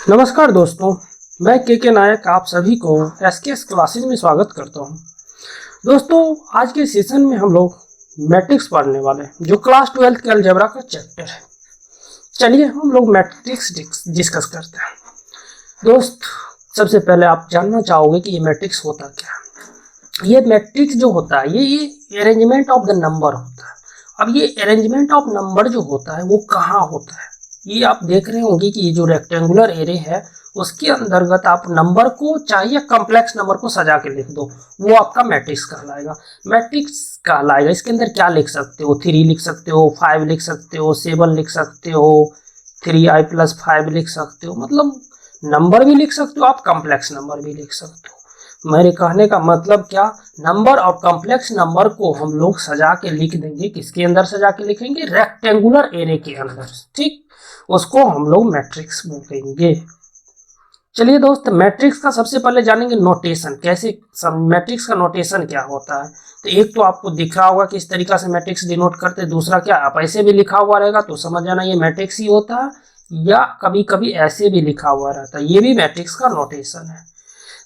नमस्कार दोस्तों, मैं के नायक आप सभी को एसकेएस क्लासेज में स्वागत करता हूं। दोस्तों, आज के सेशन में हम लोग मैट्रिक्स पढ़ने वाले हैं, जो क्लास 12 के अलजेब्रा का चैप्टर है। चलिए हम लोग मैट्रिक्स डिस्कस करते हैं। दोस्त, सबसे पहले आप जानना चाहोगे कि ये मैट्रिक्स होता क्या है। ये मैट्रिक्स जो होता है ये अरेंजमेंट ऑफ द नंबर होता है। अब ये अरेंजमेंट ऑफ नंबर जो होता है वो कहाँ होता है, ये आप देख रहे होंगे कि ये जो रेक्टेंगुलर एरे है उसके अंतर्गत आप नंबर को चाहिए कॉम्प्लेक्स नंबर को सजा के लिख दो, वो आपका मैट्रिक्स कहलाएगा। मैट्रिक्स कहलाएगा। इसके अंदर क्या लिख सकते हो, 3 लिख सकते हो, 5 लिख सकते हो, 7 लिख सकते हो, 3i+5 लिख सकते हो, मतलब नंबर भी लिख सकते हो आप, कॉम्प्लेक्स नंबर भी लिख सकते हो। मेरे कहने का मतलब क्या, नंबर और कॉम्प्लेक्स नंबर को हम लोग सजा के लिख देंगे। किसके अंदर सजा के लिखेंगे? रेक्टेंगुलर एरे के अंदर। ठीक, उसको हम लोग मैट्रिक्स बोलेंगे। चलिए दोस्त, मैट्रिक्स का सबसे पहले जानेंगे नोटेशन, कैसे मैट्रिक्स का नोटेशन क्या होता है। तो एक तो आपको दिख रहा होगा कि इस तरीका से मैट्रिक्स डिनोट करते हैं। दूसरा क्या, आप ऐसे भी लिखा हुआ रहेगा तो समझ जाना ये मैट्रिक्स ही होता है, या कभी कभी ऐसे भी लिखा हुआ रहता है, ये भी मैट्रिक्स का नोटेशन है।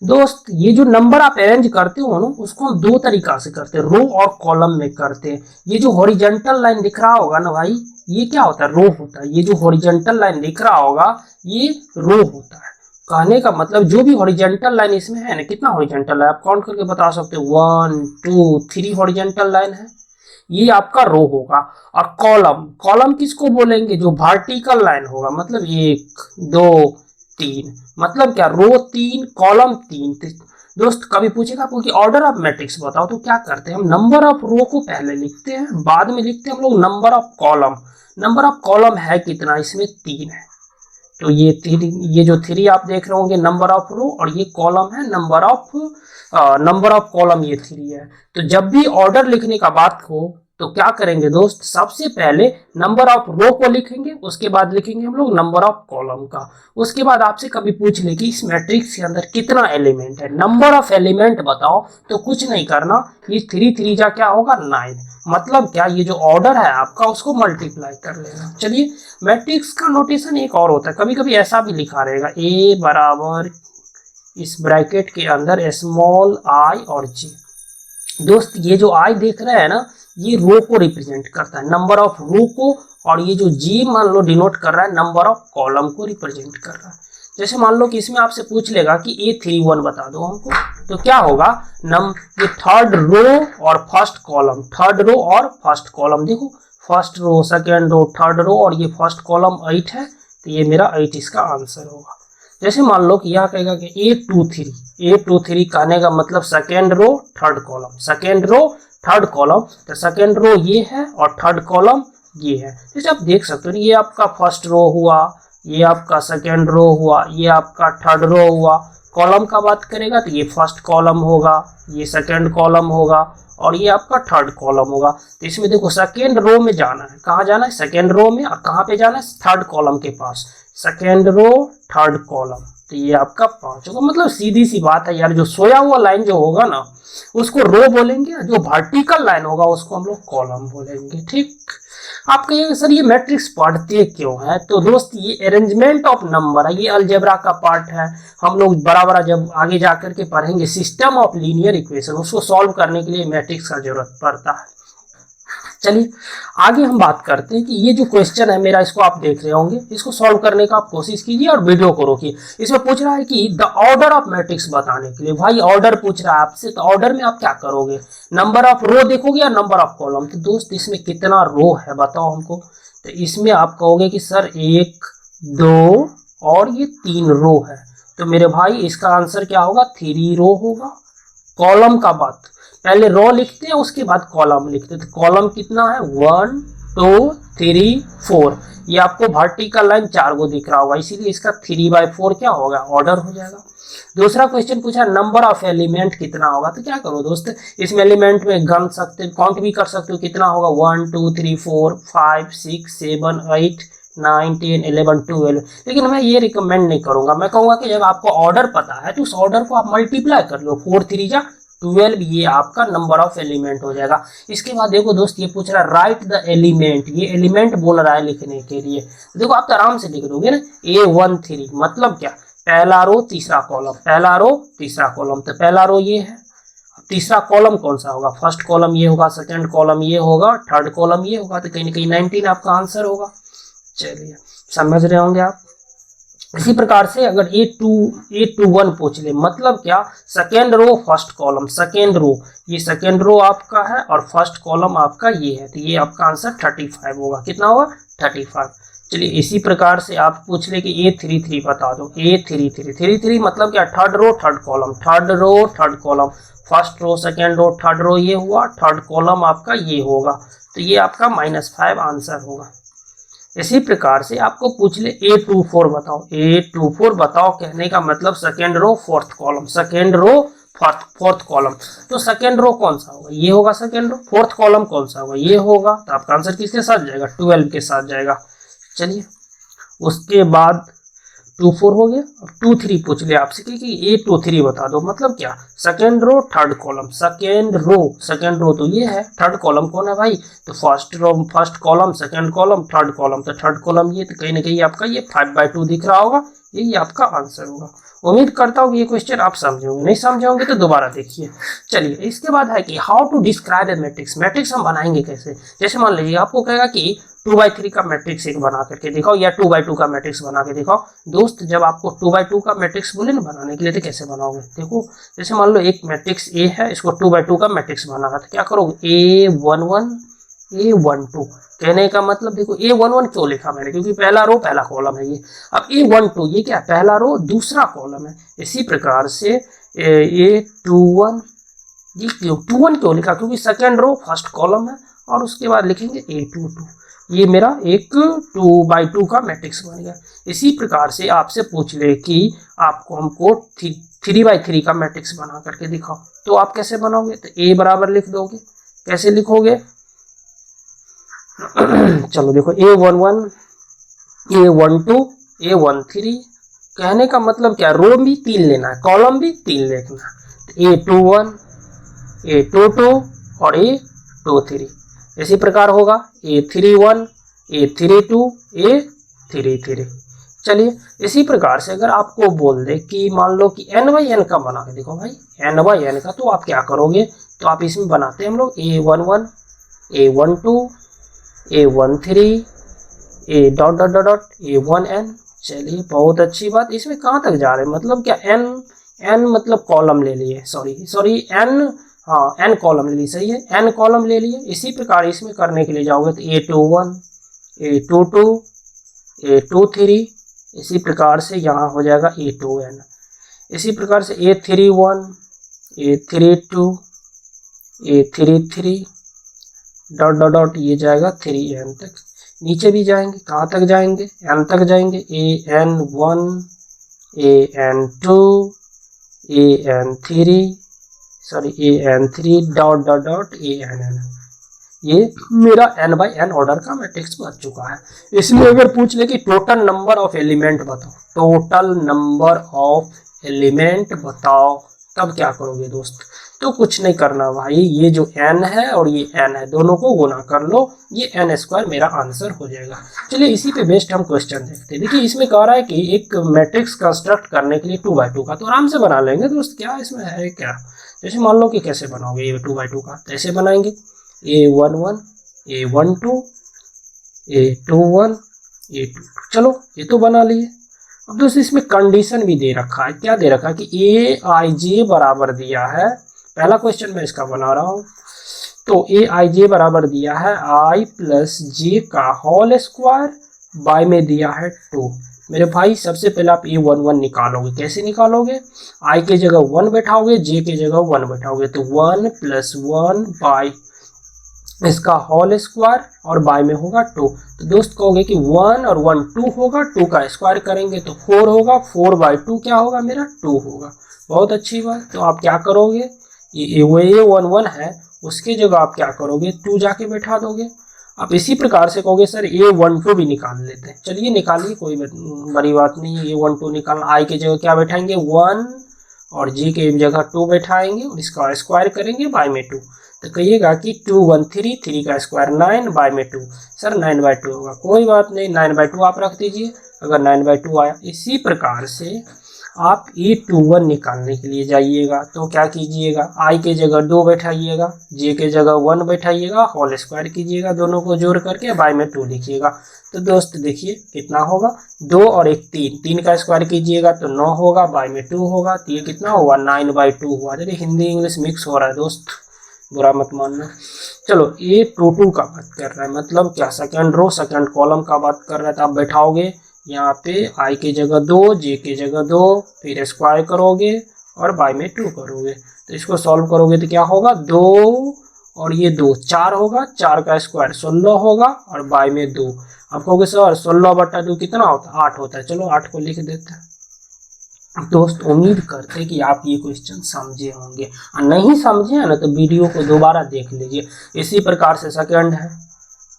दोस्त, ये जो नंबर आप अरेंज करते हो ना, उसको हम 2 तरीका से करते हैं, रो और कॉलम में करते हैं। ये जो हॉरिजॉन्टल लाइन दिख रहा होगा ना भाई, ये क्या होता है? रो होता है। ये जो हॉरिजॉन्टल लाइन दिख रहा होगा ये रो होता है। कहने का मतलब जो भी हॉरिजॉन्टल लाइन इसमें है ना, कितना हॉरिजॉन्टल है आप काउंट करके बता सकते हो, 1 2 3 हॉरिजॉन्टल लाइन है, ये आपका रो होगा। और कॉलम, कॉलम किसको बोलेंगे? जो वर्टिकल लाइन होगा, मतलब 1 2 3, मतलब क्या, रो 3 कॉलम 3। दोस्त, कभी पूछेगा आपको कि ऑर्डर ऑफ मैट्रिक्स बताओ, तो क्या करते हैं हम, नंबर ऑफ रो को पहले लिखते हैं, बाद में लिखते हैं हम लोग number of column. Number of column है कितना? इसमें 3 है, तो ये जो 3 आप देख रहे होंगे नंबर ऑफ रो, और ये कॉलम है नंबर ऑफ कॉलम, ये 3 है। तो जब भी ऑर्डर लिखने का बात हो तो क्या करेंगे दोस्त, सबसे पहले नंबर ऑफ रो को लिखेंगे, उसके बाद लिखेंगे हम लोग नंबर ऑफ कॉलम का। उसके बाद आपसे कभी पूछ ले कि इस मैट्रिक्स के अंदर कितना एलिमेंट है, नंबर ऑफ एलिमेंट बताओ, तो कुछ नहीं करना, ये 3 3 जा क्या होगा 9। मतलब क्या, ये जो ऑर्डर है आपका उसको मल्टीप्लाई कर लेना। चलिए, मैट्रिक्स का नोटेशन एक और होता है, कभी कभी ऐसा भी लिखा रहेगा, ए बराबर इस ब्रैकेट के अंदर स्मॉल आई और जी। दोस्त, ये जो आई देख रहे हैं ना, ये रो को रिप्रेजेंट करता है, नंबर ऑफ रो को, और ये जो जी मान लो डिनोट कर रहा है नंबर ऑफ कॉलम को रिप्रेजेंट कर रहा है। जैसे मान लो कि इसमें आपसे पूछ लेगा कि A31 बता दो हमको, तो क्या होगा, ये थर्ड रो और फर्स्ट कॉलम, थर्ड रो और फर्स्ट कॉलम, देखो first row, second row, third row, और ये फर्स्ट कॉलम 8 है, तो ये मेरा 8 इसका आंसर होगा। जैसे मान लो कि यह कहेगा कि A23 कहने का मतलब second row third column, second row third column, तो सेकेंड रो ये है और थर्ड कॉलम ये है। जैसे आप देख सकते हो, ये आपका फर्स्ट रो हुआ, ये आपका सेकेंड रो हुआ, ये आपका थर्ड रो हुआ। कॉलम का बात करेगा तो ये फर्स्ट कॉलम होगा, ये सेकेंड कॉलम होगा, और ये आपका थर्ड कॉलम होगा। तो इसमें देखो सेकेंड रो में जाना है, कहाँ जाना है? सेकेंड रो में। और कहाँ पे जाना है? थर्ड कॉलम के पास, सेकेंड रो थर्ड कॉलम, तो ये आपका 5 होगा। मतलब सीधी सी बात है यार, जो सोया हुआ लाइन जो होगा ना उसको रो बोलेंगे, जो वर्टिकल लाइन होगा उसको हम लोग कॉलम बोलेंगे। ठीक, आप कहिएगा सर ये मैट्रिक्स पढ़ते क्यों है? तो दोस्त, ये अरेंजमेंट ऑफ नंबर है, ये अलजेब्रा का पार्ट है। हम लोग बड़ा जब आगे जाकर के पढ़ेंगे सिस्टम ऑफ लीनियर इक्वेशन, उसको सॉल्व करने के लिए मैट्रिक्स का जरूरत पड़ता है। चलिए आगे हम बात करते हैं कि ये जो क्वेश्चन है मेरा, इसको आप देख रहे होंगे, इसको सॉल्व करने का आप कोशिश कीजिए और वीडियो को रोकिए। इसमें पूछ रहा है कि द ऑर्डर ऑफ मैट्रिक्स बताने के लिए, भाई ऑर्डर पूछ रहा है आपसे, तो ऑर्डर में आप क्या करोगे, नंबर ऑफ रो देखोगे या नंबर ऑफ कॉलम? तो दोस्त, इसमें कितना रो है बताओ हमको। तो इसमें आप कहोगे कि सर 1 2 और ये 3 रो है, तो मेरे भाई इसका आंसर क्या होगा, 3 रो होगा। कॉलम का बात, पहले रो लिखते हैं उसके बाद कॉलम लिखते हैं। तो कॉलम कितना है, 1 2 3 4। ये आपको वर्टिकल लाइन 4 को दिख रहा होगा, इसीलिए इसका 3/4 क्या होगा, ऑर्डर हो जाएगा। दूसरा क्वेश्चन पूछा नंबर ऑफ एलिमेंट कितना होगा, तो क्या करो दोस्त, इसमें एलिमेंट में गन सकते, काउंट भी कर सकते हो, कितना होगा, 1 2 3 4 5 6 7 8 9 10 11 12। लेकिन मैं ये रिकमेंड नहीं करूंगा, मैं कहूंगा कि जब आपको ऑर्डर पता है तो उस ऑर्डर को आप मल्टीप्लाई कर लो, 4 3 जा 12 ये आपका नंबर ऑफ एलिमेंट हो जाएगा। इसके बाद देखो दोस्त ये पूछ रहा है राइट द एलिमेंट, ये एलिमेंट बोल रहा है लिखने के लिए। देखो आप तो आराम से लिख दोगे ना, A13 मतलब क्या, पहला रो तीसरा कॉलम, पहला रो तीसरा कॉलम, तो पहला रो ये है, तीसरा कॉलम कौन सा होगा, फर्स्ट कॉलम ये होगा, सेकंड कॉलम ये होगा, थर्ड कॉलम ये होगा, तो कहीं ना कहीं 19 आपका आंसर होगा। चलिए समझ रहे होंगे आप। इसी प्रकार से अगर A21 पूछ ले, मतलब क्या, second row first column, second row, ये सेकेंड रो आपका है और फर्स्ट कॉलम आपका ये है, तो ये आपका आंसर 35 होगा। कितना होगा, 35। चलिए इसी प्रकार से आप पूछ ले कि A33 बता दो, A33 मतलब क्या, third row third column, third row third column, first row second row third row ये हुआ, थर्ड कॉलम आपका ये होगा, तो ये आपका -5 आंसर होगा। इसी प्रकार से आपको पूछ ले A24 बताओ, A24 बताओ कहने का मतलब second row fourth column, second row fourth column, तो सेकेंड रो कौन सा होगा, ये होगा सेकेंड रो, फोर्थ कॉलम कौन सा होगा, ये होगा, तो आपका आंसर किसके साथ जाएगा, 12 के साथ जाएगा। चलिए उसके बाद 24 हो गया। अब 23 पूछ ले आपसे कि A23 बता दो, मतलब क्या, second row third column, second row तो ये है, थर्ड कॉलम कौन है भाई, तो first column, second column, third column, तो थर्ड कॉलम ये, तो कहीं ना कहीं आपका ये 5/2 दिख रहा होगा, यही आपका आंसर होगा। उम्मीद करता हूँ कि ये क्वेश्चन आप समझोगे, नहीं समझोगे तो दोबारा देखिए। चलिए इसके बाद है कि how to describe a matrix, matrix हम बनाएंगे कैसे, जैसे मान लीजिए आपको कहेगा कि 2/3 का मैट्रिक्स एक बना करके दिखाओ या 2/2 का मैट्रिक्स बना के दिखाओ। दोस्त जब आपको 2/2 का मैट्रिक्स बोले ना बनाने के लिए, तो कैसे बनाओगे, देखो जैसे मान लो एक मैट्रिक्स ए है, इसको 2/2 का मैट्रिक्स बनाना, तो क्या करोगे, A11 A12, कहने का मतलब देखो A11 क्यों लिखा मैंने, क्योंकि पहला रो पहला कॉलम है ये। अब A12 ये क्या, पहला रो दूसरा कॉलम है। इसी प्रकार से A21 ये क्यों लिखा, क्योंकि सेकेंड रो फर्स्ट कॉलम है, और उसके बाद लिखेंगे A22, ये मेरा एक 2/2 का मैट्रिक्स बन गया। इसी प्रकार से आपसे पूछ ले कि आपको हमको 3/3 का मैट्रिक्स बना करके दिखाओ, तो आप कैसे बनाओगे, तो A बराबर लिख दोगे, कैसे लिखोगे चलो देखो A11 A12 A13, कहने का मतलब क्या, रो भी 3 लेना है, कॉलम भी 3 लिखना है, A21 A22 और A23। इसी प्रकार होगा A31 A32 A33। चलिए इसी प्रकार से अगर आपको बोल दे कि मान लो कि n/n का बना के देखो भाई, n/n का, तो आप क्या करोगे, तो आप इसमें बनाते हैं हम लोग A11 A12 A13 A ... चलिए बहुत अच्छी बात। इसमें कहाँ तक जा रहे हैं, मतलब क्या, n मतलब कॉलम ले लिए, सॉरी n, हाँ n कॉलम ले लिए, सही है, n कॉलम ले लिए। इसी प्रकार इसमें करने के लिए जाओगे तो A21 A22 A23, इसी प्रकार से यहाँ हो जाएगा A2n, इसी प्रकार से A31 A32 A33 ... ये जाएगा 3n तक। नीचे भी जाएंगे, कहाँ तक जाएंगे, n तक जाएंगे, AN1 AN2 AN3 AN3 ... ये मेरा n/n ऑर्डर का मैट्रिक्स बन चुका है। इसमें अगर पूछ ले कि टोटल नंबर ऑफ एलिमेंट बताओ, टोटल नंबर ऑफ एलिमेंट बताओ, तब क्या करोगे दोस्त, तो कुछ नहीं करना भाई, ये जो n है और ये n है, दोनों को गुना कर लो, ये n² मेरा आंसर हो जाएगा। चलिए इसी पे बेस्ड हम क्वेश्चन देखते हैं। देखिए इसमें कह रहा है कि एक मैट्रिक्स कंस्ट्रक्ट करने के लिए 2/2 का, तो आराम से बना लेंगे दोस्त, क्या इसमें है क्या। जैसे मान लो कि कैसे बनाओगे ये 2/2 का, तो ऐसे बनाएंगे A11 A12 A21 A22, चलो ये तो बना लिए। अब दोस्तों इसमें कंडीशन भी दे रखा है, क्या दे रखा है कि Aij बराबर दिया है, पहला क्वेश्चन मैं इसका बना रहा हूँ, तो Aij बराबर दिया है i + j का होल स्क्वायर, बाय में दिया है 2। मेरे भाई सबसे पहले आप A11 निकालोगे, कैसे निकालोगे, i के जगह 1 बैठाओगे, j के जगह 1 बैठाओगे, तो 1 + 1 बाय इसका होल स्क्वायर और बाय में होगा 2। तो दोस्त कहोगे कि 1 और 1 2 होगा, 2 का स्क्वायर करेंगे तो 4 होगा, 4/2 क्या होगा मेरा 2 होगा। बहुत अच्छी बात। तो आप क्या करोगे, ये 11 है, उसके जगह आप क्या करोगे, 2 जाके बैठा दोगे। आप इसी प्रकार से कहोगे सर A12 भी निकाल लेते हैं, चलिए निकालिए, कोई बड़ी बात नहीं है। A12 निकालना, i की जगह क्या बैठाएंगे 1 और जे के जगह 2 बैठाएंगे और इसका स्क्वायर करेंगे बाय में 2, तो कहिएगा कि 2 1 3, 3 का स्क्वायर 9 बाय में 2। सर 9/2 होगा, कोई बात नहीं, 9/2 आप रख दीजिए अगर 9/2 आया। इसी प्रकार से आप A21 निकालने के लिए जाइएगा तो क्या कीजिएगा, I के जगह 2 बैठाइएगा, J के जगह 1 बैठाइएगा, होल स्क्वायर कीजिएगा, दोनों को जोड़ करके बाय में 2 लिखिएगा। तो दोस्त देखिए कितना होगा, 2 और 1 3, 3 का स्क्वायर कीजिएगा तो 9 होगा, बाय में 2 होगा, तो ये कितना हुआ 9/2 हुआ। देखिए हिंदी इंग्लिश मिक्स हो रहा है दोस्त, बुरा मत मानना। चलो A22 का बात कर रहा है, मतलब क्या सेकंड रो सेकंड कॉलम का बात कर रहा है, तो आप बैठाओगे यहाँ पे I के जगह 2, J के जगह 2, फिर स्क्वायर करोगे और बाय में 2 करोगे। तो इसको सॉल्व करोगे तो क्या होगा, 2 और ये 2 4 होगा, 4 का स्क्वायर 16 होगा और बाय में 2। आप कहोगे सर 16/2 कितना होता है, 8 होता है। चलो 8 को लिख देते हैं। दोस्त उम्मीद करते कि आप ये क्वेश्चन समझे होंगे, और नहीं समझे हैं ना तो वीडियो को दोबारा देख लीजिए। इसी प्रकार से सेकंड है,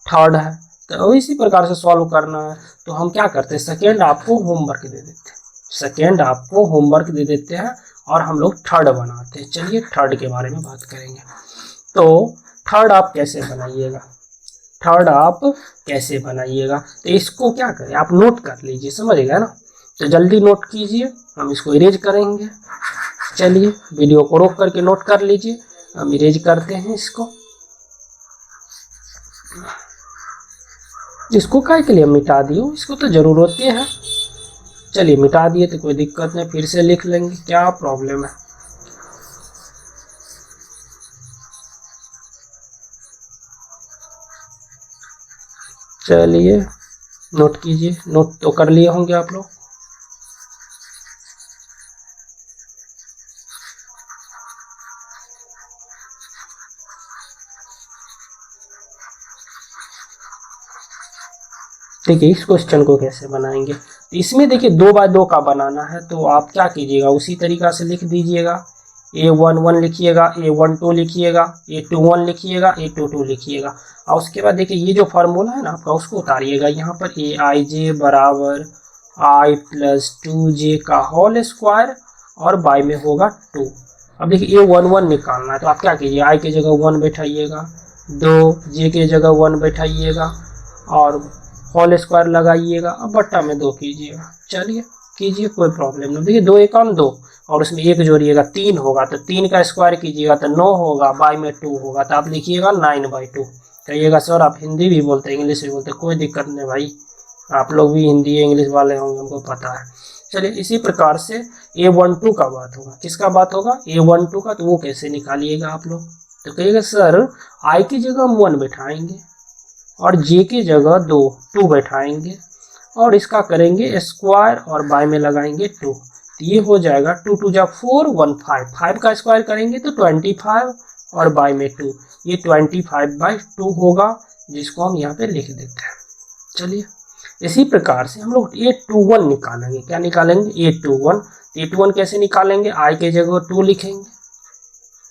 थर्ड है, तो इसी प्रकार से सॉल्व करना है। तो हम क्या करते हैं, सेकंड आपको होमवर्क दे देते हैं, सेकंड आपको होमवर्क दे देते हैं और हम लोग थर्ड बनाते हैं। चलिए थर्ड के बारे में बात करेंगे। तो थर्ड आप कैसे बनाइएगा, थर्ड आप कैसे बनाइएगा, तो इसको क्या करें, आप नोट कर लीजिए, समझ गए ना। तो जल्दी नोट कीजिए, हम इसको इरेज करेंगे। चलिए वीडियो को रोक करके नोट कर लीजिए, हम इरेज करते हैं इसको। इसको काय के लिए मिटा दियो, इसको तो जरूरत है। चलिए मिटा दिए तो कोई दिक्कत नहीं, फिर से लिख लेंगे, क्या प्रॉब्लम है। चलिए नोट कीजिए, नोट तो कर लिए होंगे आप लोग। देखिए इस क्वेश्चन को कैसे बनाएंगे, तो इसमें देखिए 2/2 का बनाना है, तो आप क्या कीजिएगा, उसी तरीका से लिख दीजिएगा। A11 लिखिएगा, A12 लिखिएगा, A21 लिखिएगा, A22 लिखिएगा, और उसके बाद देखिए ये जो फार्मूला है ना आपका, उसको उतारिएगा। यहाँ पर AIJ बराबर I + 2J का होल स्क्वायर और बाय में होगा 2। अब देखिए A11 निकालना है, तो आप क्या कीजिए, I के जगह 1 बैठाइएगा, 2 J के जगह 1 बैठाइएगा और होल स्क्वायर लगाइएगा, अब बट्टा में 2 कीजिएगा। चलिए कीजिए, कोई प्रॉब्लम नहीं। देखिए 2 × 2 और उसमें 1 जोड़िएगा 3 होगा, तो 3 का स्क्वायर कीजिएगा तो 9 होगा, बाय में 2 होगा, तो आप लिखिएगा 9/2। कहिएगा सर आप हिंदी भी बोलते हैं इंग्लिश भी बोलते हैं, कोई दिक्कत नहीं भाई, आप लोग भी हिंदी इंग्लिश वाले होंगे, हमको पता है। चलिए इसी प्रकार से A12 का बात होगा, किसका बात होगा, A12 का, तो वो कैसे निकालिएगा आप लोग, तो कहिएगा सर I की जगह हम 1 बैठाएंगे और J की जगह 2 बैठाएंगे और इसका करेंगे स्क्वायर और बाय में लगाएंगे 2, तो ये हो जाएगा 2 2 जा 4 1 5, 5 का स्क्वायर करेंगे तो 25 और बाय में 2, ये 25/2 होगा, जिसको हम यहाँ पे लिख देते हैं। चलिए इसी प्रकार से हम लोग A21 निकालेंगे, क्या निकालेंगे, A21 कैसे निकालेंगे, I के जगह 2 लिखेंगे,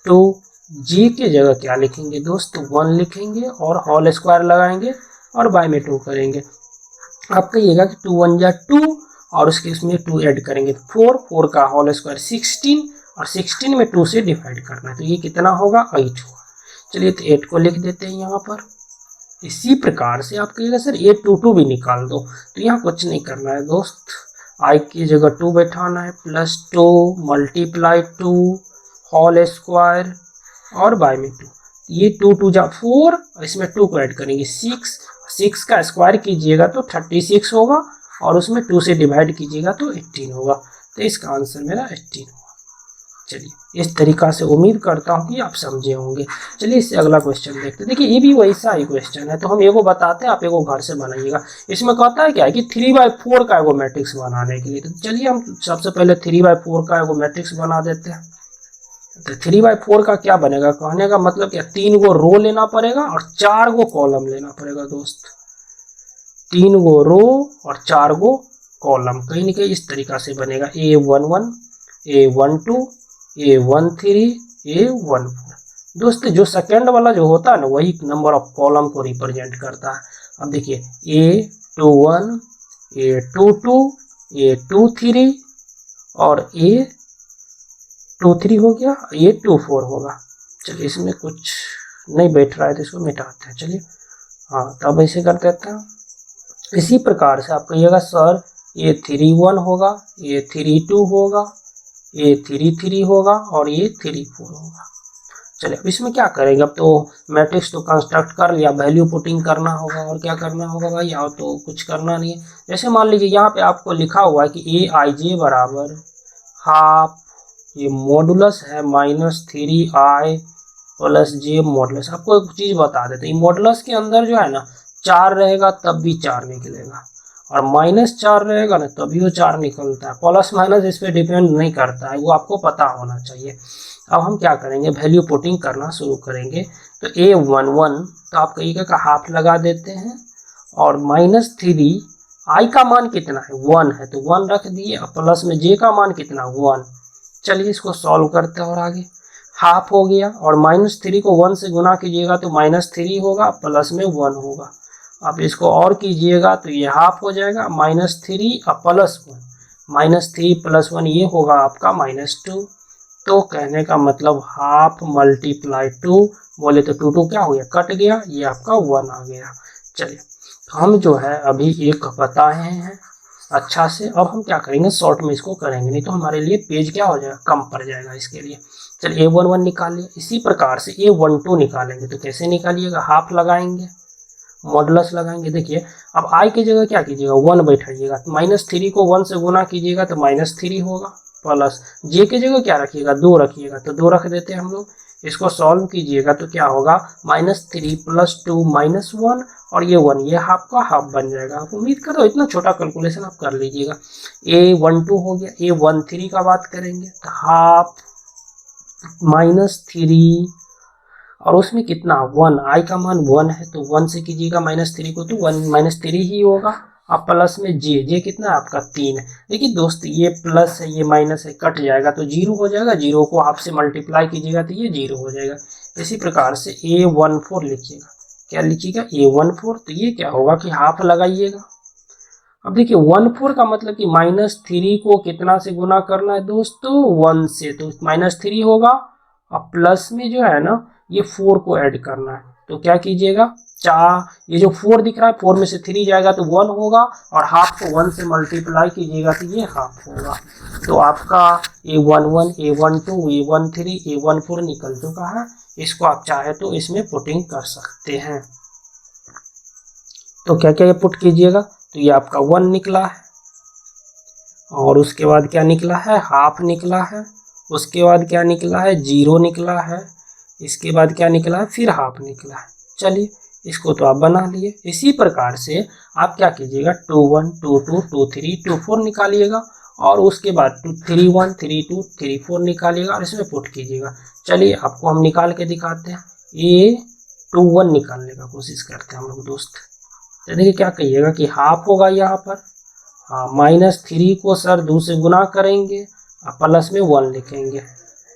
2 J के जगह क्या लिखेंगे दोस्त, 1 लिखेंगे और होल स्क्वायर लगाएंगे और बाय में 2 करेंगे। आप कहिएगा कि 2 1 जा 2 और उसके इसमें 2 ऐड करेंगे, 4 का होल स्क्वायर 16 और 16 में 2 से डिवाइड करना है, तो ये कितना होगा, 8 होगा। चलिए तो 8 को लिख देते हैं यहाँ पर। इसी प्रकार से आप कहिएगा सर A22 भी निकाल दो, तो यहाँ कुछ नहीं करना है दोस्त, I की जगह 2 बैठाना है, +2 × 2 होल स्क्वायर और बाय में 2, ये 2 2 जा 4, इसमें 2 को ऐड करेंगे 6 का स्क्वायर कीजिएगा तो 36 होगा और उसमें 2 से डिवाइड कीजिएगा तो 18 होगा, तो इसका आंसर मेरा 18 होगा। चलिए इस तरीका से उम्मीद करता हूँ कि आप समझे होंगे। चलिए इससे अगला क्वेश्चन देखते हैं। देखिए ये भी वैसा ही क्वेश्चन है, तो हम एगो बताते हैं, आप एगो घर से बनाइएगा। इसमें कहता है क्या है कि 3/4 का एगो मैट्रिक्स बनाने के लिए, तो चलिए हम सबसे पहले 3/4 का एगो मैट्रिक्स बना देते हैं। तो 3/4 का क्या बनेगा, कहने का मतलब क्या, 3 गो रो लेना पड़ेगा और 4 गो कॉलम लेना पड़ेगा दोस्त, 3 गो रो और 4 गो कॉलम, कहीं ना कहीं इस तरीका से बनेगा। A11 A12 A13 A14। दोस्त जो सेकंड वाला जो होता है ना, वही नंबर ऑफ कॉलम को रिप्रेजेंट करता है। अब देखिए A21 A22 A23 और 2 3 हो गया, ये 2 4 होगा। चलिए इसमें कुछ नहीं बैठ रहा है तो इसको मिटाते हैं। चलिए हाँ, तब ऐसे कर देते हैं। इसी प्रकार से आप कहिएगा सर ये 3 1 होगा, ये 3 2 होगा, ये 3 3 होगा और ये 3 4 होगा। चलिए अब इसमें क्या करेंगे, अब तो मैट्रिक्स तो कंस्ट्रक्ट कर लिया, वैल्यू पुटिंग करना होगा। और क्या करना होगा भाई, और तो कुछ करना नहीं है। जैसे मान लीजिए यहाँ पे आपको लिखा हुआ है कि ए आई जे बराबर हाफ, ये मॉडुलस है -3i प्लस जे मॉडुलस। आपको एक चीज बता देते हैं, मॉडुलस के अंदर जो है ना 4 रहेगा तब भी 4 निकलेगा, और -4 रहेगा ना तभी वो 4 निकलता है। प्लस माइनस इस पर डिपेंड नहीं करता है, वो आपको पता होना चाहिए। अब हम क्या करेंगे, वैल्यू पुटिंग करना शुरू करेंगे। तो A11 तो आप कहिएगा का हाफ लगा देते हैं, और -3 आई का मान कितना है 1 है तो 1 रख दिए, और प्लस में जे का मान कितना 1। चलिए इसको सॉल्व करते हैं और आगे हाफ हो गया, और -3 को 1 से गुना कीजिएगा तो -3 होगा, प्लस में 1 होगा। आप इसको और कीजिएगा तो ये हाफ हो जाएगा, -3 और +1, -3 + 1 ये होगा आपका -2। तो कहने का मतलब हाफ मल्टीप्लाई 2, बोले तो 2 2 क्या हो गया, कट गया, ये आपका 1 आ गया। चलिए हम जो है अभी एक बताए हैं अच्छा से। अब हम क्या करेंगे, शॉर्ट में इसको करेंगे, नहीं तो हमारे लिए पेज क्या हो जाएगा, कम पड़ जाएगा। इसके लिए चलिए A11 निकाल लिया। इसी प्रकार से A12 निकालेंगे तो कैसे निकालिएगा, हाफ लगाएंगे, मॉडुलस लगाएंगे। देखिए अब आई की जगह क्या कीजिएगा 1 बैठाइएगा, तो -3 को 1 से गुना कीजिएगा तो -3 होगा, प्लस जे की जगह क्या रखिएगा 2 रखिएगा, तो 2 रख देते हैं हम लोग। इसको सॉल्व कीजिएगा तो क्या होगा, -3 + 2 -1, और ये 1, ये हाफ का हाफ बन जाएगा। आप उम्मीद करो इतना छोटा कैलकुलेशन आप कर लीजिएगा। A12 हो गया। A13 का बात करेंगे तो हाफ -3, और उसमें कितना 1, आई का मान 1 है तो 1 से कीजिएगा -3 को तो 1 -3 ही होगा। अब प्लस में जे कितना है आपका 3 है। देखिए दोस्त ये प्लस है ये माइनस है, कट जाएगा तो 0 हो जाएगा, 0 को हाफ से मल्टीप्लाई कीजिएगा तो ये 0 हो जाएगा। इसी प्रकार से A14 लिखिएगा, क्या लिखिएगा A14, तो ये क्या होगा कि हाफ लगाइएगा। अब देखिए 14 का मतलब कि -3 को कितना से गुना करना है दोस्तों 1 से, तो -3 होगा, अब प्लस में जो है ना ये 4 को ऐड करना है। तो क्या कीजिएगा, ये जो 4 दिख रहा है 4 में से 3 जाएगा तो 1 होगा, और हाफ को 1 से मल्टीप्लाई कीजिएगा तो ये हाफ होगा। तो आपका A11 A12 A13 A14 निकल चुका है। इसको आप चाहे तो इसमें पुटिंग कर सकते हैं। तो क्या क्या पुट कीजिएगा, तो ये आपका 1 निकला है, और उसके बाद क्या निकला है, हाफ निकला है, उसके बाद क्या निकला है 0 निकला है, इसके बाद क्या निकला है फिर हाफ निकला है। चलिए इसको तो आप बना लिए। इसी प्रकार से आप क्या कीजिएगा 2 1 2 2 2 3 2 4 निकालिएगा, और उसके बाद 2 3 1 3 2 3 4 निकालिएगा, और इसमें पुट कीजिएगा। चलिए आपको हम निकाल के दिखाते हैं। A21 निकालने का कोशिश करते हैं हम लोग दोस्त। तो देखिए क्या कहिएगा कि हाफ होगा यहाँ पर, हाँ -3 को सर 2 से गुना करेंगे और प्लस में 1 लिखेंगे।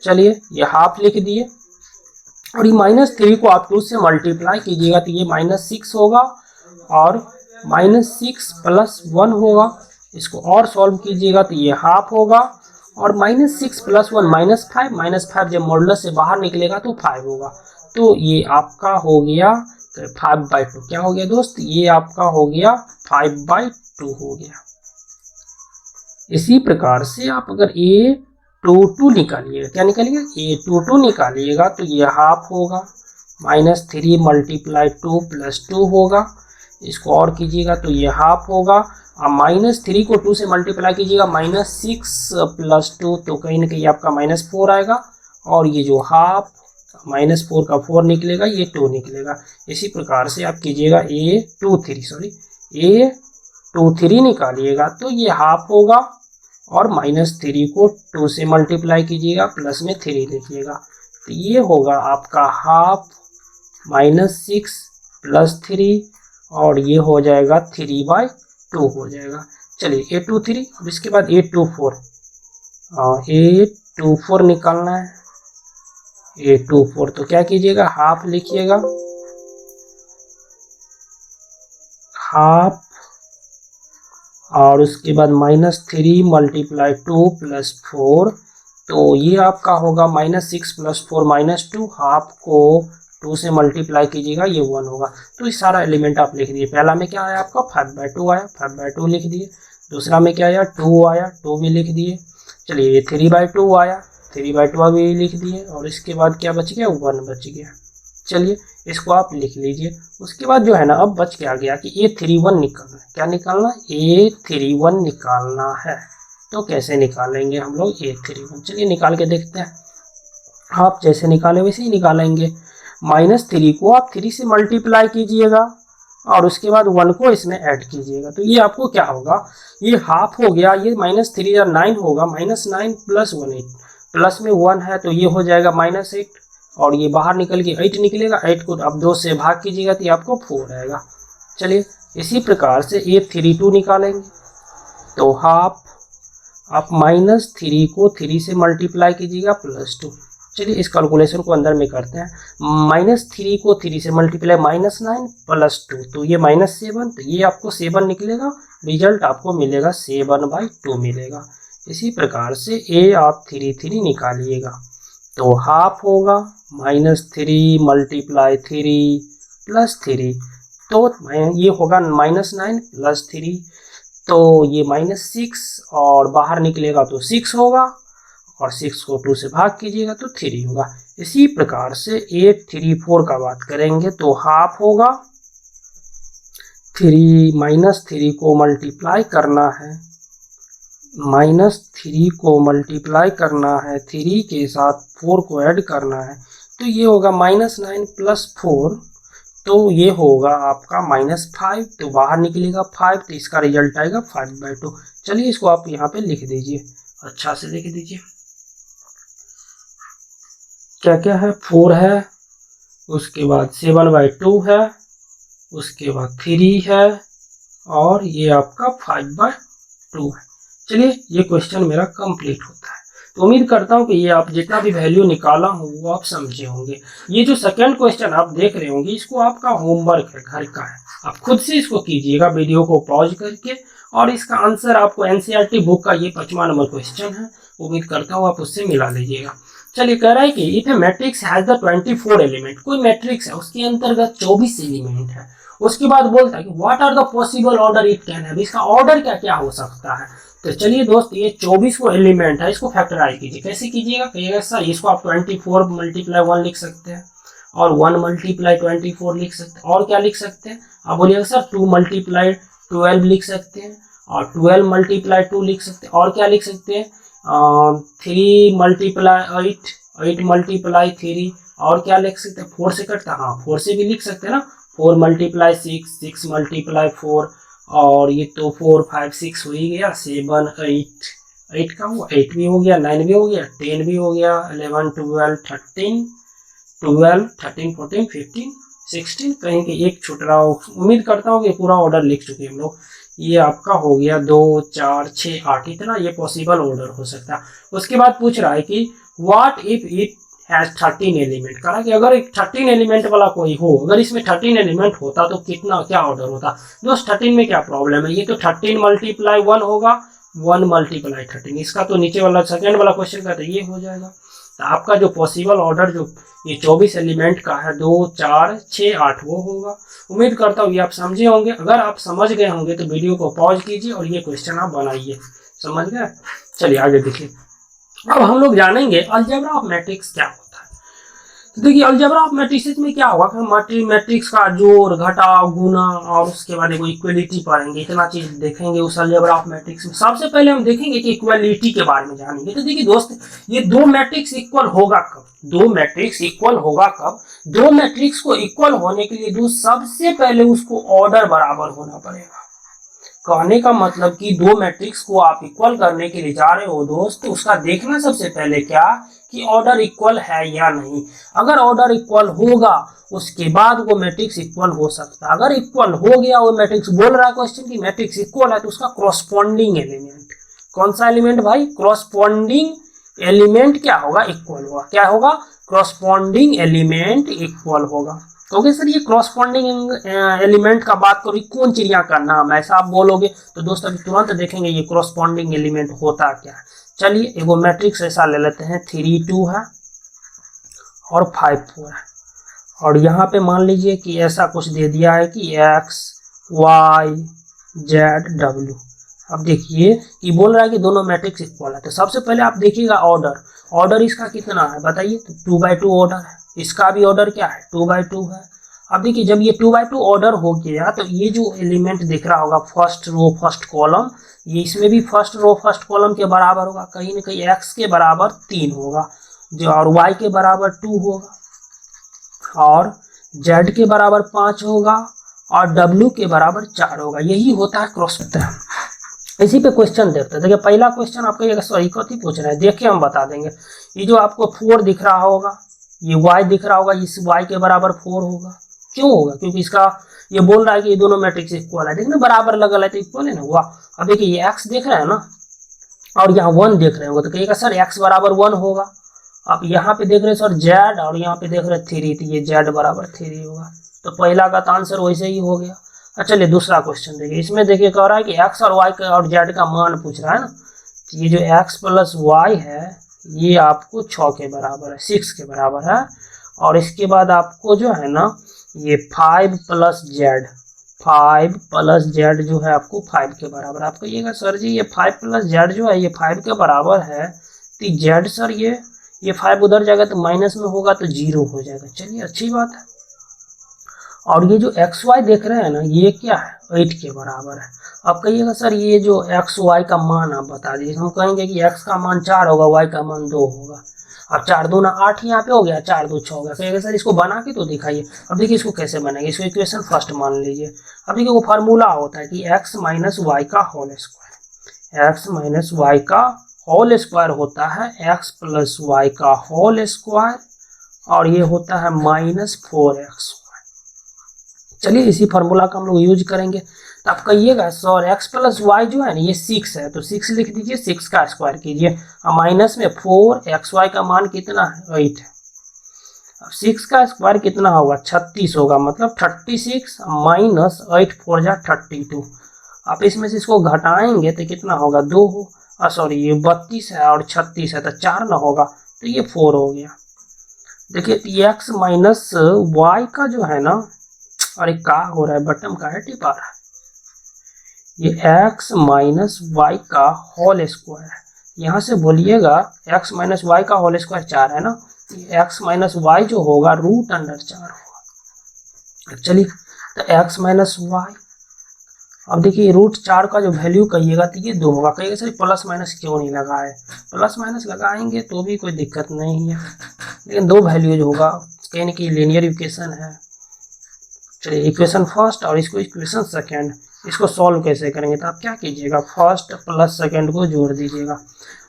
चलिए ये हाफ लिख दिए, और ये -3 को आप 2 से मल्टीप्लाई कीजिएगा तो ये -6 होगा, और -6 + 1 होगा। इसको और सॉल्व कीजिएगा तो ये हाफ होगा, और -6 + 1 -5 जब मॉडुलस से बाहर निकलेगा तो 5 होगा। तो ये आपका हो गया 5/2। क्या हो गया दोस्त, ये आपका हो गया 5/2 हो गया। इसी प्रकार से आप अगर A22 निकालिएगा, क्या निकालिएगा A22 निकालिएगा तो ये हाफ होगा, -3 × 2 + 2 होगा। इसको और कीजिएगा तो ये हाफ होगा, और -3 को 2 से मल्टीप्लाई कीजिएगा -6 + 2 तो कहीं ना कहीं आपका -4 आएगा, और ये जो हाफ -4 का 4 निकलेगा, ये 2 निकलेगा। इसी प्रकार से आप कीजिएगा A23 निकालिएगा तो ये हाफ होगा, और -3 को 2 से मल्टीप्लाई कीजिएगा प्लस में 3 लिखिएगा, तो ये होगा आपका हाफ -6 + 3, और ये हो जाएगा 3/2 हो जाएगा। चलिए A23, अब इसके बाद A24 निकालना है। A24 तो क्या कीजिएगा, हाफ लिखिएगा, हाफ, और उसके बाद -3 × 2 + 4 तो ये आपका होगा -6 + 4 -2, हाफ को 2 से मल्टीप्लाई कीजिएगा, ये 1 होगा। तो ये सारा एलिमेंट आप लिख दिए। पहला में क्या आया आपका 5/2 आया, 5/2 लिख दिए। दूसरा में क्या आया 2 आया, 2 भी लिख दिए। चलिए ये 3/2 आया, 3/2 भी लिख दिए। और इसके बाद क्या बच गया 1 बच गया। चलिए इसको आप लिख लीजिए। उसके बाद जो है ना अब बच क्या गया कि A31 निकालना है। क्या निकालना? A31 निकालना है। तो कैसे निकालेंगे हम लोग A31? चलिए निकाल के देखते हैं। आप जैसे निकाले वैसे ही निकालेंगे। -3 को आप 3 से मल्टीप्लाई कीजिएगा और उसके बाद 1 को इसमें ऐड कीजिएगा। तो ये आपको क्या होगा, ये हाफ हो गया, ये -3 या 9 होगा, -9 + 1 8, प्लस में 1 है तो ये हो जाएगा -8 और ये बाहर निकल के 8 निकलेगा। 8 को आप 2 से भाग कीजिएगा तो ये आपको 4 आएगा। चलिए इसी प्रकार से A32 निकालेंगे। तो हाफ आप -3 को 3 से मल्टीप्लाई कीजिएगा +2। चलिए इस कैलकुलेशन को अंदर में करते हैं। -3 को 3 से मल्टीप्लाई -9 + 2, तो ये -7, तो ये आपको 7 निकलेगा। रिजल्ट आपको मिलेगा 7/2 मिलेगा। इसी प्रकार से A आप 3 निकालिएगा। तो हाफ होगा -3 × 3 + 3, तो ये होगा -9 + 3, तो ये -6 और बाहर निकलेगा तो 6 होगा और 6 को 2 से भाग कीजिएगा तो 3 होगा। इसी प्रकार से 834 का बात करेंगे तो हाफ होगा 3 को मल्टीप्लाई करना है, -3 को मल्टीप्लाई करना है, 3 के साथ 4 को ऐड करना है, तो ये होगा -9 + 4, तो ये होगा आपका -5, तो बाहर निकलेगा 5, तो इसका रिजल्ट आएगा 5/2। चलिए इसको आप यहाँ पे लिख दीजिए, अच्छा से लिख दीजिए। क्या क्या है 4 है, उसके बाद 7/2 है, उसके बाद 3 है और ये आपका 5/2 है। चलिए ये क्वेश्चन मेरा कंप्लीट होता है। तो उम्मीद करता हूँ कि ये आप जितना भी वैल्यू निकाला हूँ वो आप समझे होंगे। ये जो सेकंड क्वेश्चन आप देख रहे होंगे इसको आपका होमवर्क है, घर का है, आप खुद से इसको कीजिएगा वीडियो को पॉज करके, और इसका आंसर आपको एनसीईआरटी बुक का ये 5वां नंबर क्वेश्चन है, उम्मीद करता हूँ आप उससे मिला लीजिएगा। चलिए कह रहा है कि if A matrix has the 24 element, कोई मैट्रिक्स है उसके अंतर्गत 24 एलिमेंट है। उसके बाद बोलता है कि what are the possible order it can have, इसका ऑर्डर क्या क्या हो सकता है। तो चलिए दोस्त ये 24 को एलिमेंट है, इसको फैक्टराइज कीजिए। कैसे कीजिएगा, कहिएगा सर इसको आप 24 × 1 लिख सकते हैं और 1 × 24 लिख सकते हैं, और क्या लिख सकते हैं आप बोलिएगा सर 2 × 12 लिख सकते हैं और 12 × 2 लिख सकते हैं, और क्या लिख सकते हैं 3 × 8, 8 × 3, और क्या लिख सकते हैं 4 से कटता, हाँ 4 से भी लिख सकते हैं ना, 4 × 6, 6 × 4, और ये तो 4 5 6 हो ही गया, 7 8, 8 का हुआ, 8 भी हो गया, 9 भी हो गया, 10 भी हो गया, 11 12 13 14 15 16, कहीं के एक छूट रहा हो। उम्मीद करता हूँ कि पूरा ऑर्डर लिख चुके हैं हम लोग। ये आपका हो गया 2 4 6 8, इतना ये पॉसिबल ऑर्डर हो सकता है। उसके बाद पूछ रहा है कि what if it has 13 element, कहा कि अगर एक 13 एलिमेंट वाला कोई हो, अगर इसमें 13 एलिमेंट होता तो कितना क्या ऑर्डर होता। दोस्त 13 में क्या प्रॉब्लम है, ये तो 13 × 1 होगा, 1 × 13, इसका तो नीचे वाला सेकंड वाला क्वेश्चन का तो ये हो जाएगा। तो आपका जो पॉसिबल ऑर्डर जो ये 24 एलिमेंट का है 2 4 6 8 वो होगा। उम्मीद करता हूँ ये आप समझे होंगे। अगर आप समझ गए होंगे तो वीडियो को पॉज कीजिए और ये क्वेश्चन आप बनाइए। समझ गए? चलिए आगे देखिए। अब हम लोग जानेंगे अलजेब्रा ऑफ मैट्रिक्स क्या होता है। तो देखिए अलजेब्रा ऑफ मैट्रिक्स में क्या होगा कि मैट्रिक्स का जोड़ घटाव गुना और उसके बाद इक्वलिटी पढ़ेंगे, इतना चीज देखेंगे उस अलजेब्रा ऑफ मैट्रिक्स में। सबसे पहले हम देखेंगे कि इक्वलिटी के बारे में जानेंगे। तो देखिए दोस्त ये दो मैट्रिक्स इक्वल होगा कब, दो मैट्रिक्स इक्वल होगा कब, दो मैट्रिक्स को इक्वल होने के लिए दो सबसे पहले उसको ऑर्डर बराबर होना पड़ेगा। कहने का मतलब कि दो मैट्रिक्स को आप इक्वल करने के लिए जा रहे हो दोस्त, तो उसका देखना सबसे पहले क्या कि ऑर्डर इक्वल है या नहीं। अगर ऑर्डर इक्वल होगा उसके बाद वो मैट्रिक्स इक्वल हो सकता है। अगर इक्वल हो गया वो मैट्रिक्स, बोल रहा है क्वेश्चन की मैट्रिक्स इक्वल है, तो उसका क्रॉसपोंडिंग एलिमेंट, कौन सा एलिमेंट भाई, क्रॉसपोंडिंग एलिमेंट क्या होगा, इक्वल होगा। क्या होगा, क्रॉसपोंडिंग एलिमेंट इक्वल होगा। तो सर ये क्रॉसपोंडिंग एलिमेंट का बात करो, कौन चिड़िया का नाम है, ऐसा आप बोलोगे तो दोस्त अभी तुरंत देखेंगे ये क्रॉसपोंडिंग एलिमेंट होता क्या है। चलिए एगो मैट्रिक्स ऐसा ले लेते हैं 3 2 है और 5 4 है, और यहाँ पे मान लीजिए कि ऐसा कुछ दे दिया है कि x y z w। अब देखिए कि बोल रहा है कि दोनों मैट्रिक्स इक्वल है, तो सबसे पहले आप देखिएगा ऑर्डर इसका कितना है बताइए, तो 2 by 2 ऑर्डर है, इसका भी ऑर्डर क्या है 2 by 2 है। अब देखिए जब ये 2 by 2 ऑर्डर हो गया तो ये जो एलिमेंट दिख रहा होगा फर्स्ट रो फर्स्ट कॉलम, ये इसमें भी फर्स्ट रो फर्स्ट कॉलम के बराबर होगा, कहीं ना कहीं x के बराबर 3 होगा जो, और y के बराबर 2 होगा, और z के बराबर 5 होगा, और w के बराबर 4 होगा। यही होता है क्रॉस वेक्टर। इसी पे क्वेश्चन देखते हैं। देखिए पहला क्वेश्चन आपका ये सॉरी कथी पूछ रहा है, देखिए हम बता देंगे। ये जो आपको 4 दिख रहा होगा, ये y दिख रहा होगा, इस y के बराबर 4 होगा। क्यों होगा? क्योंकि इसका ये बोल रहा है कि ये दोनों मैट्रिक्स इक्वल है, देखना बराबर लगल है तो इक्वल है ना हुआ। अब देखिए ये x देख रहे हैं ना, और यहाँ 1 देख रहे होंगे, तो कहिएगा सर x बराबर 1 होगा। आप यहाँ पे देख रहे हैं सर z, और यहाँ पे देख रहे हैं 3, तो ये z बराबर 3 होगा। तो पहला का तो आंसर वैसे ही हो गया। अच्छा चलिए दूसरा क्वेश्चन देखिए, इसमें देखिए कह रहा है कि x और y का और z का मान पूछ रहा है ना, तो ये जो x प्लस वाई है ये आपको 6 के बराबर है, 6 के बराबर है, और इसके बाद आपको जो है ना ये 5 प्लस जेड जो है आपको 5 के बराबर। आप कहिएगा सर जी ये 5 प्लस जेड जो है ये 5 के बराबर है, तो जेड सर ये 5 उधर जाएगा तो माइनस में होगा तो 0 हो जाएगा। चलिए अच्छी बात है। और ये जो एक्स वाई देख रहे हैं ना ये क्या है 8 के बराबर है। अब कहिएगा सर ये जो एक्स वाई का मान आप बता दीजिए। हम कहेंगे कि एक्स का मान 4 होगा, वाई का मान 2 होगा। अब 4 दूना 8 यहाँ पे हो गया, 4 2 6 हो गया। कहिएगा सर इसको बना के तो दिखाइए। अब देखिए इसको कैसे बनाएंगे, इसको इक्वेशन फर्स्ट मान लीजिए। अब देखिए वो फार्मूला होता है कि एक्स माइनस वाई का whole square, X minus Y का होल स्क्वायर होता है एक्स प्लस वाई का होल स्क्वायर, और ये होता है माइनस 4x। चलिए इसी फार्मूला का हम लोग यूज करेंगे। तो आप कहिएगा सर x प्लस वाई जो है ना ये 6 है, तो 6 लिख दीजिए, 6 का स्क्वायर कीजिए, और माइनस में 4xy का मान कितना है 8 है। अब 6 का स्क्वायर कितना होगा 36 होगा, मतलब 36 माइनस 8 4 जा 32। आप इसमें से इसको घटाएंगे तो कितना होगा 2 हो, सॉरी ये 32 है और 36 है तो 4 ना होगा, तो ये 4 हो गया। देखिए x माइनस वाई का जो है ना, और एक का हो रहा है बटन का है टिपा रहा है, ये x माइनस वाई का होल स्क्वायर है। यहाँ से बोलिएगा x माइनस वाई का होल स्क्वायर 4 है ना, x माइनस वाई जो होगा रूट अंडर 4 होगा। चलिए तो x माइनस वाई, अब देखिए रूट 4 का जो वैल्यू कहिएगा तो ये 2 होगा। कहिएगा सर प्लस माइनस क्यों नहीं लगा है, प्लस माइनस लगाएंगे तो भी कोई दिक्कत नहीं है, लेकिन 2 वैल्यूज होगा, कहीं ना कहीं लीनियर इक्वेशन है। चलिए इक्वेशन फर्स्ट और इसको इक्वेशन सेकेंड, इसको सॉल्व कैसे करेंगे, तो आप क्या कीजिएगा फर्स्ट प्लस सेकेंड को जोड़ दीजिएगा।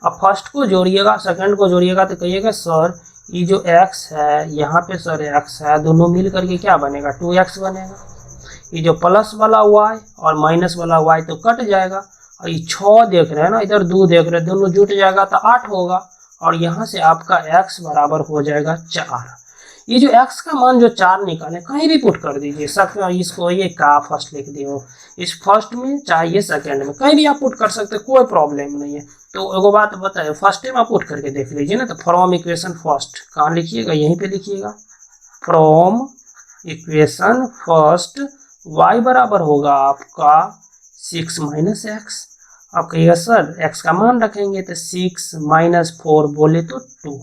अब फर्स्ट को जोड़िएगा सेकेंड को जोड़िएगा तो कहिएगा सर ये जो x है यहाँ पे सर x है, दोनों मिल करके क्या बनेगा 2x बनेगा। ये जो प्लस वाला y और माइनस वाला y तो कट जाएगा, और ये 6 देख रहे हैं ना इधर 2 देख रहे हैं, दोनों जुट जाएगा तो 8 होगा, और यहाँ से आपका x बराबर हो जाएगा 4। ये जो x का मान जो 4 निकाले कहीं भी पुट कर दीजिए, सब इसको ये का फर्स्ट लिख दिए हो, इस फर्स्ट में चाहे सेकंड में कहीं भी आप पुट कर सकते, कोई प्रॉब्लम नहीं है। तो एगो बात बताए फर्स्ट टाइम आप पुट करके देख लीजिए ना, तो फ्रॉम इक्वेशन फर्स्ट कहाँ लिखिएगा, यहीं पे लिखिएगा फ्रॉम इक्वेशन फर्स्ट y बराबर होगा आपका 6 माइनस एक्स। आप कहिएगा सर x का मान रखेंगे तो 6 माइनस 4 बोले तो 2,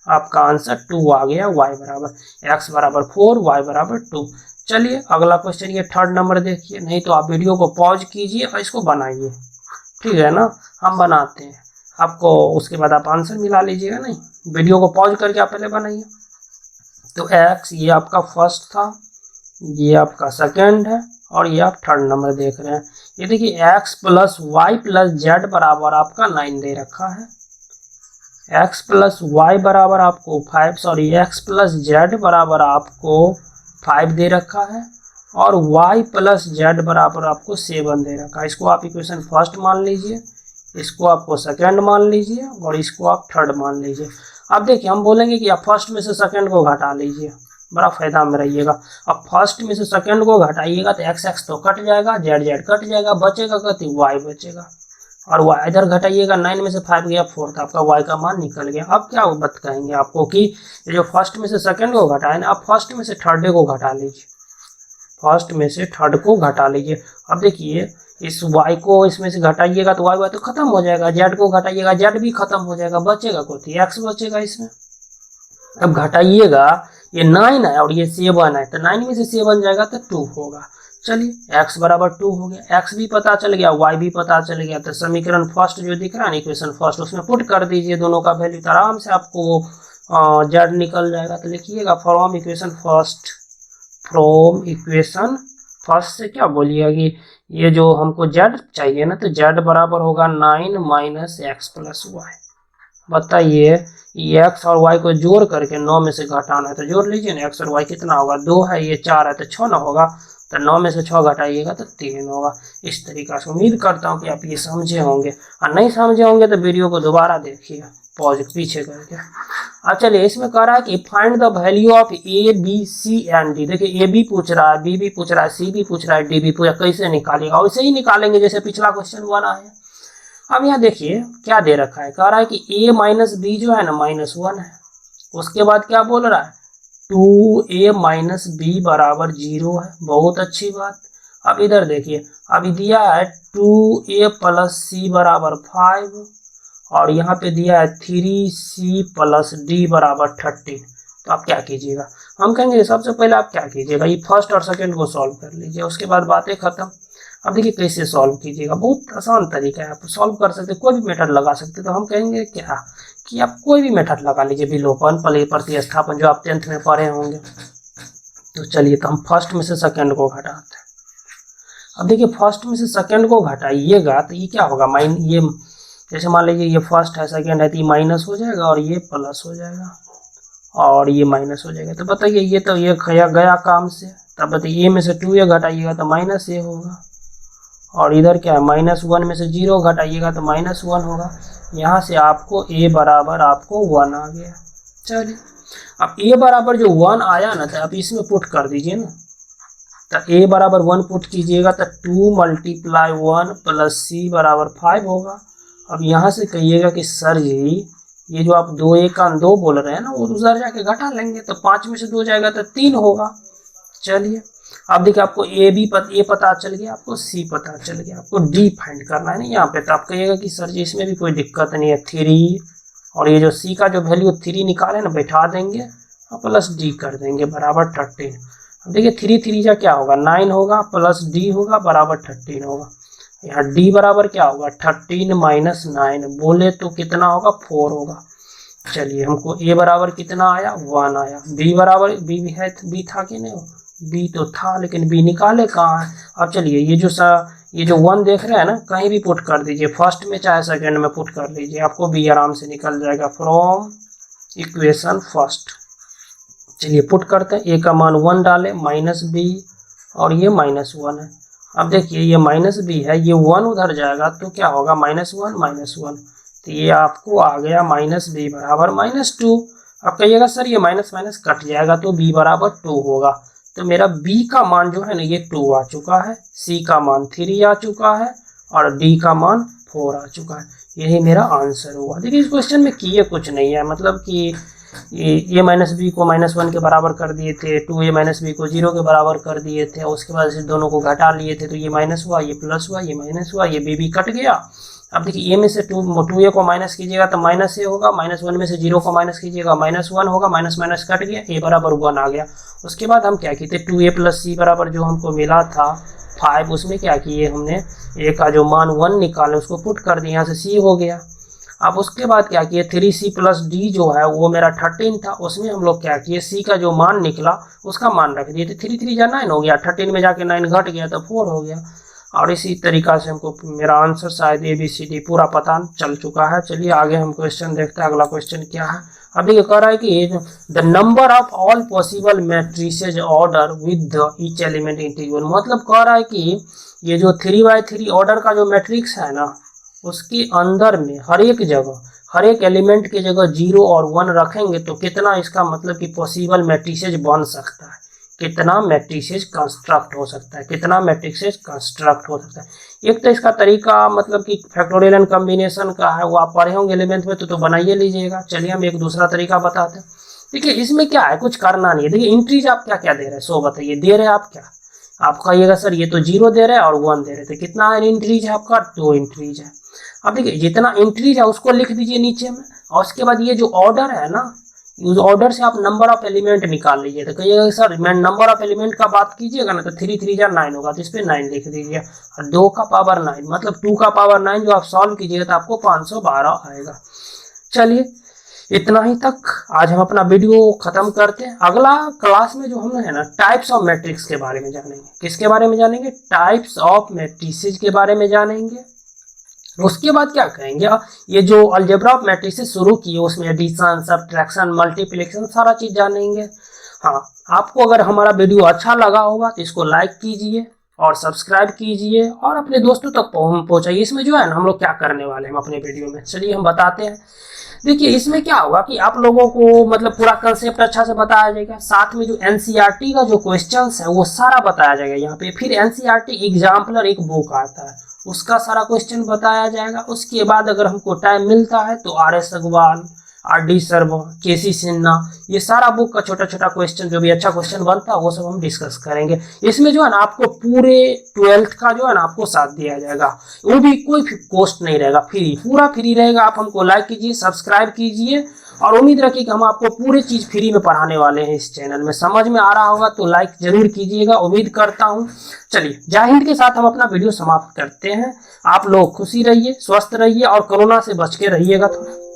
आपका आंसर 2 आ गया, y बराबर x बराबर 4 y बराबर 2। चलिए अगला क्वेश्चन ये थर्ड नंबर देखिए, नहीं तो आप वीडियो को पॉज कीजिए और इसको बनाइए, ठीक है ना, हम बनाते हैं आपको, उसके बाद आप आंसर मिला लीजिएगा। नहीं वीडियो को पॉज करके आप पहले बनाइए। तो x ये आपका फर्स्ट था, ये आपका सेकंड है, और ये आप थर्ड नंबर देख रहे हैं। ये देखिए x plus Y plus Z बराबर आपका 9 दे रखा है, x प्लस वाई बराबर आपको 5, सॉरी x प्लस जेड बराबर आपको 5 दे रखा है, और y प्लस जेड बराबर आपको 7 दे रखा है। इसको आप इक्वेशन फर्स्ट मान लीजिए, इसको आपको सेकंड मान लीजिए, और इसको आप थर्ड मान लीजिए। अब देखिए हम बोलेंगे कि आप फर्स्ट में से सेकंड को घटा लीजिए, बड़ा फायदा में रहिएगा। अब फर्स्ट में से सेकंड को घटाइएगा तो x तो कट जाएगा, जेड कट जाएगा, बचेगा कति y बचेगा, और y इधर घटाइएगा, 9 में से 5 गया 4, तो आपका y का मान निकल गया। अब क्या बात कहेंगे आपको कि ये जो फर्स्ट में से सेकंड को घटाए ना, आप फर्स्ट में से थर्ड को घटा लीजिए, फर्स्ट में से थर्ड को घटा लीजिए। अब देखिए इस y को इसमें से घटाइएगा तो y तो खत्म हो जाएगा, z को घटाइएगा z भी खत्म हो जाएगा, बचेगा कोई x बचेगा इसमें। अब घटाइएगा, ये 9 है और ये 7 है, तो 9 में से 7 जाएगा तो 2 होगा। चलिए x बराबर 2 हो गया, x भी पता चल गया, y भी पता चल गया। तो समीकरण फर्स्ट जो दिख रहा है ना, इक्वेशन फर्स्ट, उसमें पुट कर दीजिए दोनों का वैल्यू, तो आराम से आपको z निकल जाएगा। तो लिखिएगा from equation first, from equation first से क्या बोलिएगा कि ये जो हमको z चाहिए ना, तो z बराबर होगा 9 माइनस एक्स प्लस वाई। बताइए ये x और y को जोड़ करके 9 में से घटाना है, तो जोड़ लीजिए ना, x और y कितना होगा, 2 है, ये 4 है, तो 6 ना होगा, तो 9 में से 6 घटाइएगा तो 3 होगा। इस तरीका से उम्मीद करता हूँ कि आप ये समझे होंगे, और नहीं समझे होंगे तो वीडियो को दोबारा देखिए पॉज पीछे करके। अब चलिए इसमें कह रहा है कि find the value of A B C and D. देखिए ए बी पूछ रहा है, बी भी पूछ रहा है, सी भी पूछ रहा है, डी भी पूछ रहा है, कैसे निकालिएगा, वैसे ही निकालेंगे जैसे पिछला क्वेश्चन बना है। अब यहाँ देखिए क्या दे रखा है, कह रहा है कि a माइनस बी जो है ना -1 है, उसके बाद क्या बोल रहा है 2a माइनस बी बराबर 0 है, बहुत अच्छी बात। अब इधर देखिए, अभी दिया है 2a प्लस सी बराबर 5 और यहाँ पे दिया है 3c प्लस डी बराबर 13। तो आप क्या कीजिएगा, हम कहेंगे सबसे पहले आप क्या कीजिएगा, ये फर्स्ट और सेकंड को सॉल्व कर लीजिए, उसके बाद बातें खत्म। अब देखिए कैसे सॉल्व कीजिएगा, बहुत आसान तरीका है, आप सॉल्व कर सकते, कोई भी मेथड लगा सकते। तो हम कहेंगे क्या कि आप कोई भी मेथड लगा लीजिए, विलोपन, प्रतिस्थापन, जो आप 10th में पढ़े होंगे। तो चलिए तो हम फर्स्ट में से सेकंड को घटाते हैं। अब देखिए फर्स्ट में से सेकंड को घटाइएगा तो ये क्या होगा, ये जैसे मान लीजिए ये फर्स्ट है, सेकंड है, तो ये माइनस हो जाएगा और ये प्लस हो जाएगा और ये माइनस हो जाएगा। तो बताइए ये तो ये गया काम से। तब बताइए ए में से 2a घटाइएगा तो -a होगा, और इधर क्या है -1 में से 0 घटाइएगा तो -1 होगा। यहाँ से आपको a बराबर आपको 1 आ गया। चलिए अब a बराबर जो 1 आया ना, तो आप इसमें पुट कर दीजिए ना, तो a बराबर 1 पुट कीजिएगा तो 2 मल्टीप्लाई 1 प्लस c बराबर 5 होगा। अब यहाँ से कहिएगा कि सर जी ये जो आप 2a का 2 बोल रहे हैं ना, वो उधर जाके घटा लेंगे, तो 5 में से 2 जाएगा तो 3 होगा। चलिए अब देखिए आपको ए पता चल गया, आपको सी पता चल गया, आपको डी फाइंड करना है ना यहाँ पे। तो आप कहिएगा कि सर जी इसमें भी कोई दिक्कत नहीं है, 3 और ये जो सी का जो वैल्यू 3 निकाले ना, बैठा देंगे और प्लस डी कर देंगे बराबर 13। अब देखिए 3 3 जा क्या होगा 9 होगा, प्लस डी होगा बराबर 13 होगा। यहाँ डी बराबर क्या होगा 13 माइनस 9, बोले तो कितना होगा 4 होगा। चलिए हमको ए बराबर कितना आया 1 आया, बी बराबर बी भी है, बी था कि नहीं, बी तो था लेकिन बी निकाले कहाँ है। अब चलिए ये जो 1 देख रहे हैं ना, कहीं भी पुट कर दीजिए, फर्स्ट में चाहे सेकंड में पुट कर लीजिए, आपको बी आराम से निकल जाएगा फ्रॉम इक्वेशन फर्स्ट। चलिए पुट करते हैं, ए का मान 1 डालें, माइनस बी और ये -1 है। अब देखिए ये माइनस बी है, ये 1 उधर जाएगा तो क्या होगा -1, तो ये आपको आ गया -b बराबर -2। अब कहिएगा सर ये माइनस माइनस कट जाएगा तो b बराबर 2 होगा। तो मेरा b का मान जो है ना ये 2 आ चुका है, c का मान 3 आ चुका है और d का मान 4 आ चुका है। यही मेरा आंसर हुआ। देखिए इस क्वेश्चन में किए कुछ नहीं है, मतलब कि a माइनस बी को -1 के बराबर कर दिए थे, 2a माइनस बी को 0 के बराबर कर दिए थे, उसके बाद से दोनों को घटा लिए थे, तो ये माइनस हुआ, ये प्लस हुआ, ये माइनस हुआ, ये b कट गया। अब देखिए a में से 2a को माइनस कीजिएगा तो -a होगा, -1 में से 0 को माइनस कीजिएगा -1 होगा, माइनस माइनस कट गया, a बराबर 1 आ गया। उसके बाद हम क्या किए थे 2a प्लस c बराबर जो हमको मिला था 5, उसमें क्या किए हमने a का जो मान 1 निकाले उसको पुट कर दिया, यहाँ से c हो गया। अब उसके बाद क्या किए 3c प्लस d जो है वो मेरा 13 था, उसमें हम लोग क्या किए c का जो मान निकला उसका मान रख दिए थे, 3 3 जा 9 हो गया, 13 में जाके 9 घट गया तो 4 हो गया। और इसी तरीका से हमको मेरा आंसर शायद ABCD पूरा पता चल चुका है। चलिए आगे हम क्वेश्चन देखते हैं, अगला क्वेश्चन क्या है। अब देखिए कह रहा है कि the number of all possible matrices order with each element integral, मतलब कह रहा है कि ये जो 3x3 ऑर्डर का जो मैट्रिक्स है ना, उसके अंदर में हर एक जगह हर एक एलिमेंट के जगह 0 और 1 रखेंगे तो कितना इसका मतलब कि पॉसिबल मैट्रिसेज बन सकता है, कितना मैट्रिसेस कंस्ट्रक्ट हो सकता है, कितना मैट्रिसेस कंस्ट्रक्ट हो सकता है। एक तो इसका तरीका मतलब कि फैक्टोरियल एंड कॉम्बिनेशन का है, वो आप पढ़े होंगे 11th में, तो बनाइए लीजिएगा। चलिए हम एक दूसरा तरीका बताते हैं। देखिए इसमें क्या है, कुछ करना नहीं है। देखिए इंट्रीज आप क्या क्या दे रहे हैं, सो बताइए दे रहे हैं आप क्या। आप कहिएगा सर ये तो 0 दे रहे हैं और 1 दे रहे थे, कितना इंट्रीज है आपका, 2 इंट्रीज है। अब देखिए जितना इंट्रीज है उसको लिख दीजिए नीचे में, और उसके बाद ये जो ऑर्डर है ना, उस ऑर्डर से आप नंबर ऑफ एलिमेंट निकाल लीजिए। तो कहिएगा सर मैं नंबर ऑफ एलिमेंट का बात कीजिएगा ना, तो 3 3 जा 9 होगा, तो इस पे 9 लिख दीजिए। और 2 का पावर 9 मतलब 2 का पावर 9 जो आप सॉल्व कीजिएगा तो आपको 512 आएगा। चलिए इतना ही तक आज हम अपना वीडियो खत्म करते हैं। अगला क्लास में जो हम है ना टाइप्स ऑफ मैट्रिक्स के बारे में जानेंगे। किसके बारे में जानेंगे, टाइप्स ऑफ मैट्रिसेस के बारे में जानेंगे। उसके बाद क्या करेंगे, ये जो अलजेब्रा ऑफ मैट्रिसेस शुरू किए उसमें एडिशन, सब्ट्रैक्शन, मल्टीप्लिकेशन सारा चीज जानेंगे। हाँ, आपको अगर हमारा वीडियो अच्छा लगा होगा तो इसको लाइक कीजिए और सब्सक्राइब कीजिए और अपने दोस्तों तक पहुंचाइए। इसमें जो है ना हम लोग क्या करने वाले हैं अपने वीडियो में, चलिए हम बताते हैं। देखिए इसमें क्या होगा कि आप लोगों को मतलब पूरा कंसेप्ट अच्छा से बताया जाएगा, साथ में जो एनसीईआरटी का जो क्वेश्चंस है वो सारा बताया जाएगा यहाँ पे। फिर एनसीईआरटी एग्जाम्पलर एक बुक आता है, उसका सारा क्वेश्चन बताया जाएगा। उसके बाद अगर हमको टाइम मिलता है तो RS Agarwal, RD Sharma, KC Sinha, ये सारा बुक का छोटा छोटा क्वेश्चन जो भी अच्छा क्वेश्चन बनता है वो सब हम डिस्कस करेंगे। इसमें जो है ना आपको पूरे 12th का जो है ना आपको साथ दिया जाएगा, वो भी कोई कॉस्ट नहीं रहेगा, फ्री, पूरा फ्री रहेगा। आप हमको लाइक कीजिए, सब्सक्राइब कीजिए और उम्मीद रखिए कि हम आपको पूरी चीज फ्री में पढ़ाने वाले हैं इस चैनल में। समझ में आ रहा होगा तो लाइक जरूर कीजिएगा, उम्मीद करता हूँ। चलिए जय हिंद के साथ हम अपना वीडियो समाप्त करते हैं। आप लोग खुशी रहिए, स्वस्थ रहिए और कोरोना से बच के रहिएगा थोड़ा।